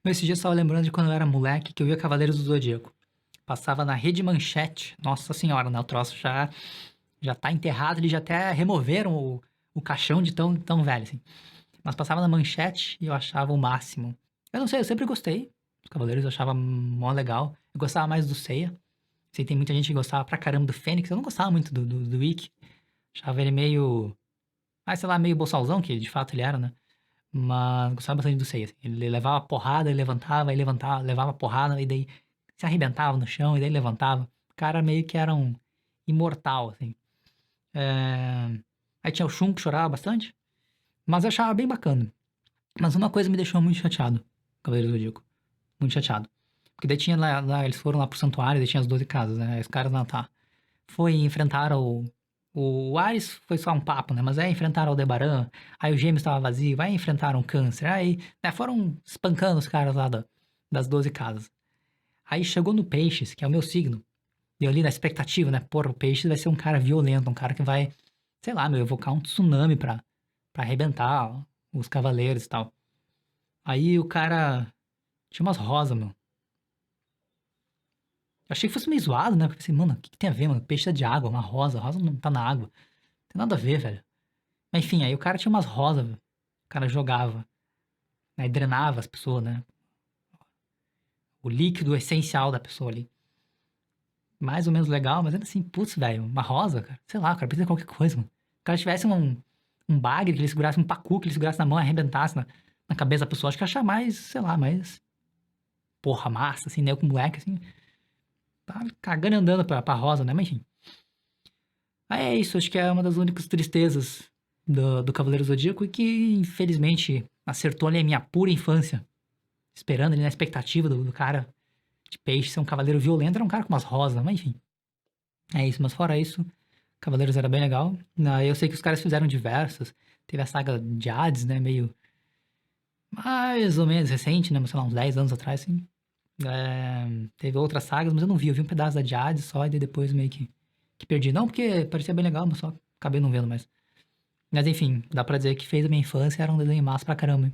Esse dia eu estava lembrando de quando eu era moleque, que eu via Cavaleiros do Zodíaco. Passava na Rede Manchete. Nossa senhora, né? O troço já tá enterrado, eles já até removeram o caixão de tão velho, assim. Mas passava na Manchete e eu achava o máximo. Eu não sei, eu sempre gostei dos Cavaleiros, eu achava mó legal. Eu gostava mais do Seiya. Sei, tem muita gente que gostava pra caramba do Fênix. Eu não gostava muito do Ikki. Achava ele meio... Ah, sei lá, meio boçalzão, que de fato ele era, né? Mas gostava bastante do Seiya, assim. Ele levava porrada, ele levantava, e levantava, levava porrada, e daí se arrebentava no chão, e daí levantava. O cara meio que era um imortal, assim. Aí tinha o Shun, que chorava bastante, mas eu achava bem bacana. Mas uma coisa me deixou muito chateado, Cavaleiro do Zodíaco. Muito chateado. Porque daí tinha lá, eles foram lá pro santuário, daí tinha as 12 casas, né? Aí os caras não, tá. Foi enfrentar o Ares foi só um papo, né? Mas aí enfrentaram o Aldebaran, aí o Gêmeos estava vazio, aí enfrentaram o Câncer, aí né, foram espancando os caras lá das 12 casas. Aí chegou no Peixes, que é o meu signo, e eu ali na expectativa, né? Porra, o Peixes vai ser um cara violento, um cara que vai, sei lá, meu, evocar um tsunami pra arrebentar ó, os cavaleiros e tal. Aí o cara tinha umas rosas, meu. Eu achei que fosse meio zoado, né? Porque pensei, mano, o que tem a ver, mano? Peixe é de água, uma rosa não tá na água. Não tem nada a ver, velho. Mas enfim, aí o cara tinha umas rosas, velho. O cara jogava, né? E drenava as pessoas, né? O líquido essencial da pessoa ali. Mais ou menos legal, mas ainda assim, putz, velho, uma rosa, cara. Sei lá, o cara precisa de qualquer coisa, mano. O cara tivesse um bagre que ele segurasse, um pacu que ele segurasse na mão e arrebentasse na cabeça da pessoa, acho que ia achar mais, sei lá, mais. Porra, massa, assim, né? Eu com moleque, assim. Tá cagando e andando pra rosa, né? Mas enfim. Aí é isso, acho que é uma das únicas tristezas do Cavaleiro Zodíaco e que, infelizmente, acertou ali a minha pura infância. Esperando ali na expectativa do cara de peixe ser um cavaleiro violento, era um cara com umas rosas, mas enfim. É isso, mas fora isso, Cavaleiros era bem legal. Eu sei que os caras fizeram diversas. Teve a saga de Hades, né? Meio mais ou menos recente, né? Sei lá, uns 10 anos atrás, assim. Teve outras sagas, mas eu vi um pedaço da de Hades só, e daí depois meio que perdi. Não porque parecia bem legal, mas só acabei não vendo mais. Mas enfim, dá pra dizer que fez a minha infância, era um desenho massa pra caramba.